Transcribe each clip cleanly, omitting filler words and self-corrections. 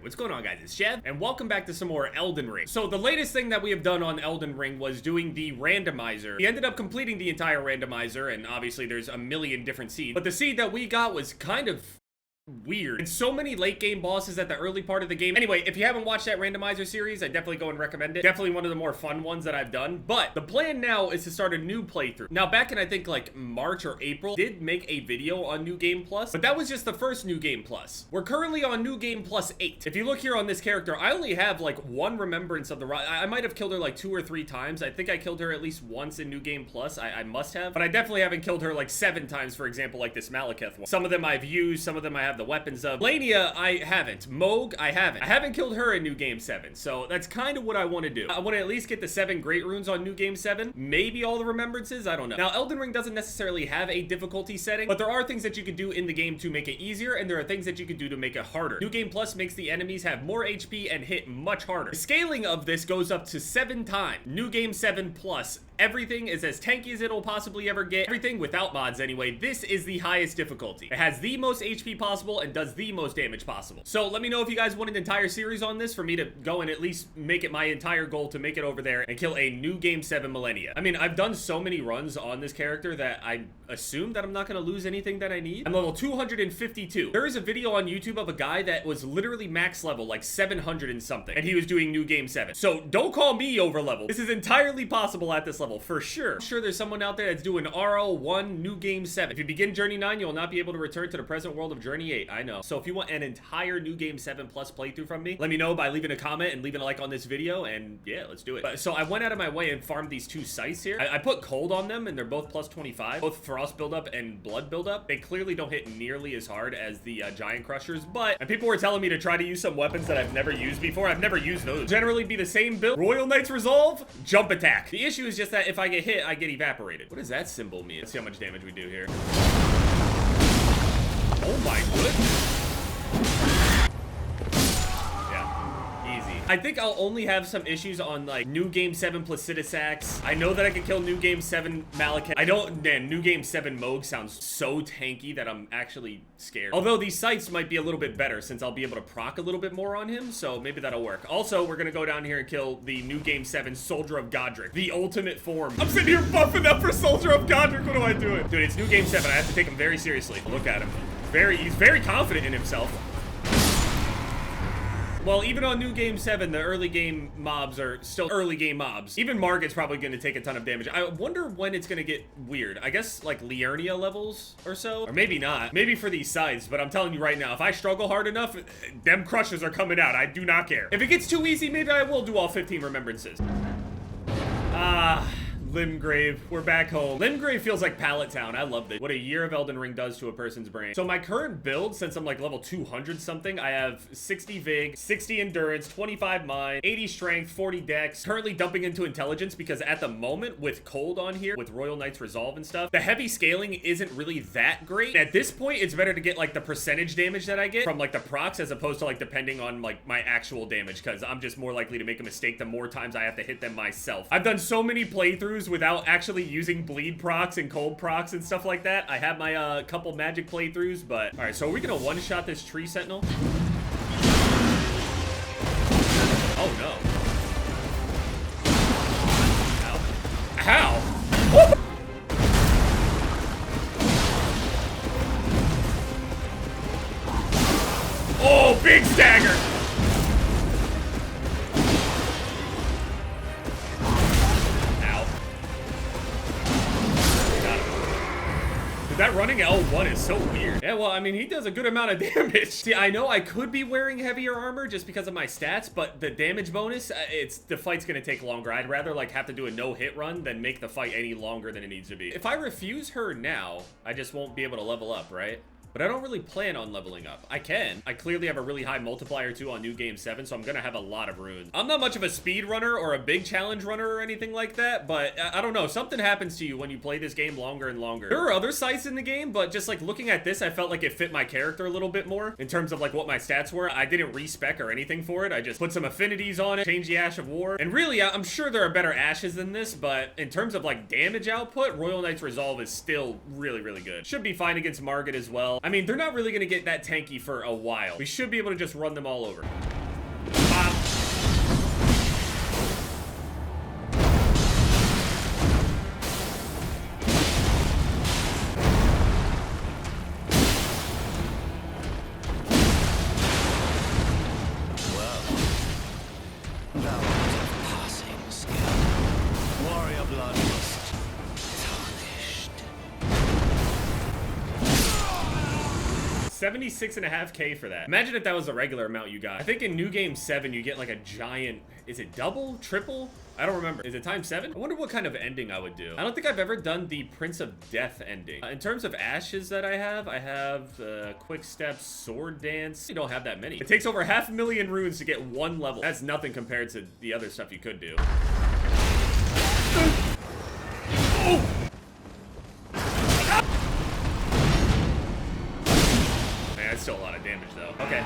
What's going on, guys? It's Chev, and welcome back to some more Elden Ring. So the latest thing that we have done on Elden Ring was doing the randomizer. We ended up completing the entire randomizer, and obviously there's a million different seeds, but the seed that we got was kind of weird and so many late game bosses at the early part of the game. Anyway, if you haven't watched that randomizer series, I definitely go and recommend it. Definitely one of the more fun ones that I've done. But the plan now is to start a new playthrough. Now, back in I think like March or April, I did make a video on New Game Plus, but that was just the first New Game Plus. We're currently on New Game Plus 8. If you look here on this character, I only have like one remembrance of the I might have killed her like 2 or 3 times. I think I killed her at least once in New Game Plus. I must have, but I definitely haven't killed her like 7 times, for example, like this Malekith one. Some of them I've used, some of them I have the weapons of. Lania, I haven't. Moog, I haven't. I haven't killed her in New Game 7, so that's kind of what I want to do. I want to at least get the 7 Great Runes on New Game 7. Maybe all the remembrances, I don't know. Now, Elden Ring doesn't necessarily have a difficulty setting, but there are things that you can do in the game to make it easier, and there are things that you can do to make it harder. New Game Plus makes the enemies have more HP and hit much harder. The scaling of this goes up to 7 times. New Game 7 Plus, everything is as tanky as it'll possibly ever get. Everything without mods anyway. This is the highest difficulty. It has the most HP possible and does the most damage possible. So let me know if you guys want an entire series on this for me to go and at least make it my entire goal to make it over there and kill a New Game 7 Millennia. I mean, I've done so many runs on this character that I assume that I'm not going to lose anything that I need. I'm level 252. There is a video on YouTube of a guy that was literally max level, like 700 and something, and he was doing New Game 7. So don't call me over level. This is entirely possible at this level, for sure. I'm sure there's someone out there that's doing RO1 New Game 7. If you begin Journey 9, you'll not be able to return to the present world of Journey 8. I know. So if you want an entire New Game 7 Plus playthrough from me, let me know by leaving a comment and leaving a like on this video, and yeah, let's do it. So I went out of my way and farmed these 2 sites here. I put cold on them, and they're both plus 25. Both frost buildup and blood buildup. They clearly don't hit nearly as hard as the giant crushers, and people were telling me to try to use some weapons that I've never used before. I've never used those. Generally be the same build. Royal Knight's Resolve, jump attack. The issue is just that if I get hit, I get evaporated. What does that symbol mean? Let's see how much damage we do here. Oh my goodness. I think I'll only have some issues on like New Game 7 Placidusax. I know that I can kill New Game 7 Malekith. New Game 7 Moog sounds so tanky that I'm actually scared. Although these sites might be a little bit better since I'll be able to proc a little bit more on him, so maybe that'll work. Also, we're gonna go down here and kill the New Game 7 Soldier of Godric, the ultimate form. I'm sitting here buffing up for Soldier of Godric. What do I do? Dude, it's New Game 7. I have to take him very seriously. Look at him. He's very confident in himself. Well, even on New Game 7, the early game mobs are still early game mobs. Even Margit's probably going to take a ton of damage. I wonder when it's going to get weird. I guess like Liurnia levels or so, or maybe not. Maybe for these sides, but I'm telling you right now, if I struggle hard enough, them crushes are coming out. I do not care. If it gets too easy, maybe I will do all 15 remembrances. Limgrave, we're back home. Limgrave feels like Pallet Town. I love this. What a year of Elden Ring does to a person's brain. So my current build, since I'm like level 200 something, I have 60 Vig, 60 Endurance, 25 Mind, 80 Strength, 40 Dex. Currently dumping into Intelligence because at the moment with Cold on here, with Royal Knight's Resolve and stuff, the heavy scaling isn't really that great. At this point, it's better to get like the percentage damage that I get from like the procs as opposed to like depending on like my actual damage, because I'm just more likely to make a mistake the more times I have to hit them myself. I've done so many playthroughs without actually using bleed procs and cold procs and stuff like that. I have my couple magic playthroughs, but all right, so are we gonna one-shot this tree sentinel? Oh no. Ow. Ow. Oh, big stagger. That running L1 is so weird. Yeah, well, I mean, he does a good amount of damage. See, I know I could be wearing heavier armor just because of my stats, but the damage bonus, the fight's gonna take longer. I'd rather like have to do a no-hit run than make the fight any longer than it needs to be. If I refuse her now, I just won't be able to level up, right? But I don't really plan on leveling up. I can. I clearly have a really high multiplier too on New Game 7, so I'm gonna have a lot of runes. I'm not much of a speed runner or a big challenge runner or anything like that, but I don't know. Something happens to you when you play this game longer and longer. There are other sites in the game, but just like looking at this, I felt like it fit my character a little bit more in terms of like what my stats were. I didn't respec or anything for it. I just put some affinities on it, changed the Ash of War. And really, I'm sure there are better ashes than this, but in terms of like damage output, Royal Knight's Resolve is still really, really good. Should be fine against Margit as well. I mean, they're not really gonna get that tanky for a while. We should be able to just run them all over. 76.5K for that. Imagine if that was the regular amount you got. I think in New Game 7, you get like a giant, is it double, triple? I don't remember. Is it times 7? I wonder what kind of ending I would do. I don't think I've ever done the Prince of Death ending. In terms of ashes that I have quick step, sword dance. You don't have that many. It takes over 500,000 runes to get 1 level. That's nothing compared to the other stuff you could do. Oh! Man, that's still a lot of damage though. Okay.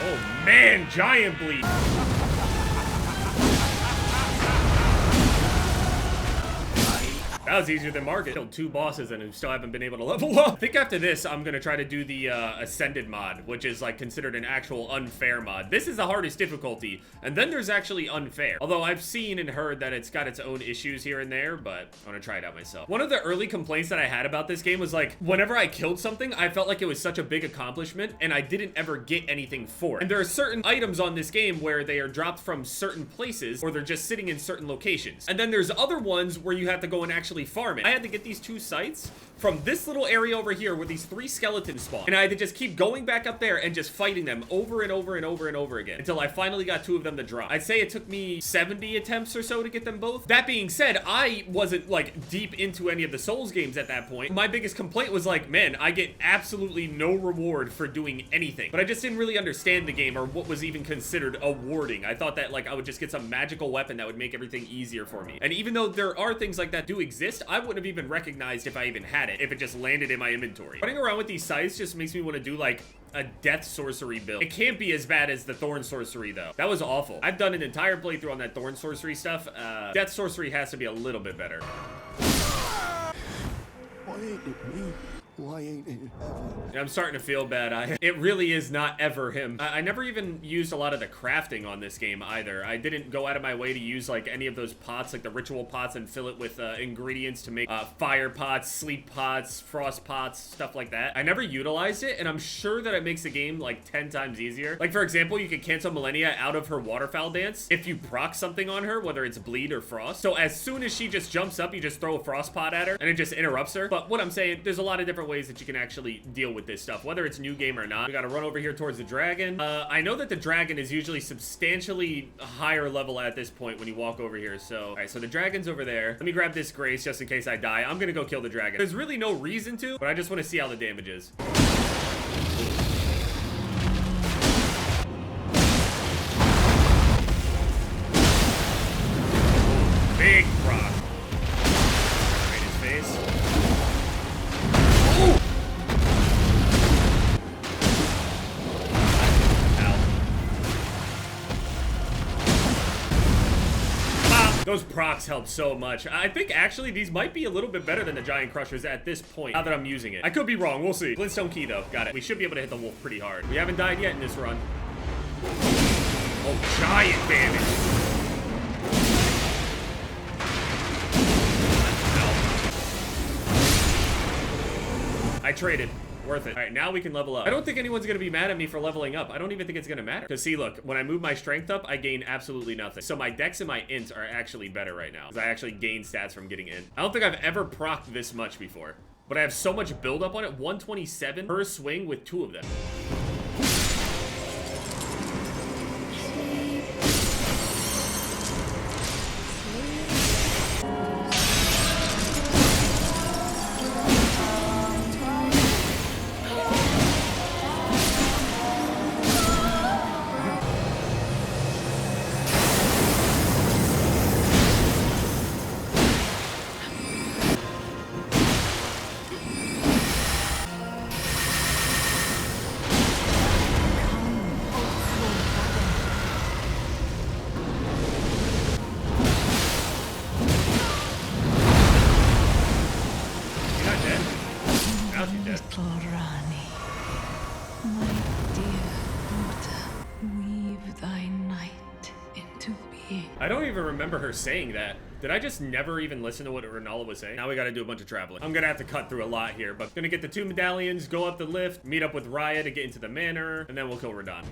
Oh man, giant bleed. That was easier than Market. Killed 2 bosses and still haven't been able to level up. I think after this, I'm gonna try to do the Ascended mod, which is like considered an actual unfair mod. This is the hardest difficulty, and then there's actually unfair. Although I've seen and heard that it's got its own issues here and there, but I'm gonna try it out myself. One of the early complaints that I had about this game was like, whenever I killed something, I felt like it was such a big accomplishment, and I didn't ever get anything for it. And there are certain items on this game where they are dropped from certain places, or they're just sitting in certain locations. And then there's other ones where you have to go and actually farm it. I had to get these 2 sites from this little area over here where these 3 skeletons spawn. And I had to just keep going back up there and just fighting them over and over and over and over again until I finally got 2 of them to drop. I'd say it took me 70 attempts or so to get them both. That being said, I wasn't like deep into any of the Souls games at that point. My biggest complaint was like, man, I get absolutely no reward for doing anything. But I just didn't really understand the game or what was even considered awarding. I thought that like I would just get some magical weapon that would make everything easier for me. And even though there are things like that do exist, I wouldn't have even recognized if I even had it, if it just landed in my inventory. Running around with these scythes just makes me want to do like a death sorcery build. It can't be as bad as the thorn sorcery though. That was awful. I've done an entire playthrough on that thorn sorcery stuff. Death sorcery has to be a little bit better. Why ain't it me? Why ain't it ever? I'm starting to feel bad. It really is not ever him. I never even used a lot of the crafting on this game either. I didn't go out of my way to use like any of those pots, like the ritual pots, and fill it with ingredients to make fire pots, sleep pots, frost pots, stuff like that. I never utilized it, and I'm sure that it makes the game like 10 times easier. Like for example, you can cancel Millennia out of her waterfowl dance if you proc something on her, whether it's bleed or frost. So as soon as she just jumps up, you just throw a frost pot at her and it just interrupts her. But what I'm saying, there's a lot of different ways that you can actually deal with this stuff, whether it's new game or not. We gotta run over here towards the dragon. I know that the dragon is usually substantially higher level at this point when you walk over here. So, all right, so the dragon's over there. Let me grab this grace just in case I die. I'm gonna go kill the dragon. There's really no reason to, but I just want to see how the damage is. Big rock. Right in his face. Those procs help so much. I think actually these might be a little bit better than the giant crushers at this point, now that I'm using it. I could be wrong, we'll see. Glintstone key though, got it. We should be able to hit the wolf pretty hard. We haven't died yet in this run. Oh, giant damage. No. I traded. Worth it. All right, now we can level up. I don't think anyone's gonna be mad at me for leveling up. I don't even think it's gonna matter. Because see, look, when I move my strength up, I gain absolutely nothing. So my dex and my int are actually better right now. Because I actually gain stats from getting int. I don't think I've ever procced this much before. But I have so much build up on it. 127 per swing with 2 of them. I don't even remember her saying that. Did I just never even listen to what Renala was saying? Now we gotta do a bunch of traveling. I'm gonna have to cut through a lot here, but gonna get the 2 medallions, go up the lift, meet up with Raya to get into the manor, and then we'll kill Radahn.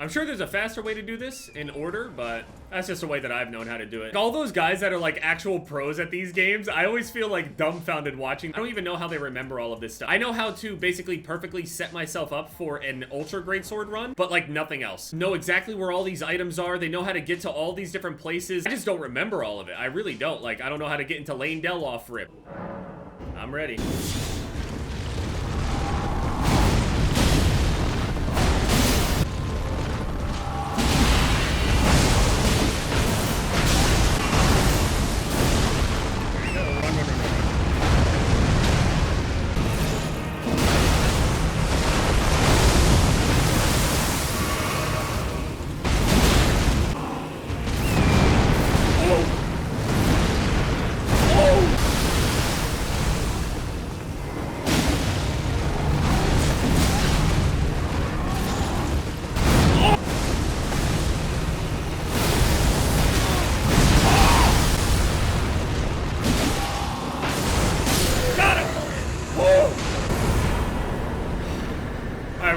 I'm sure there's a faster way to do this in order, but that's just the way that I've known how to do it. All those guys that are like actual pros at these games, I always feel like dumbfounded watching. I don't even know how they remember all of this stuff. I know how to basically perfectly set myself up for an ultra greatsword run, but like nothing else. Know exactly where all these items are. They know how to get to all these different places. I just don't remember all of it. I really don't. Like, I don't know how to get into Lane Del off rip. I'm ready.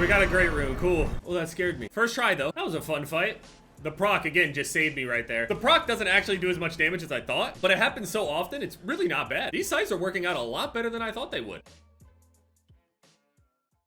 We got a great rune. Cool. Well, that scared me. First try, though. That was a fun fight. The proc, again, just saved me right there. The proc doesn't actually do as much damage as I thought, but it happens so often, it's really not bad. These sights are working out a lot better than I thought they would.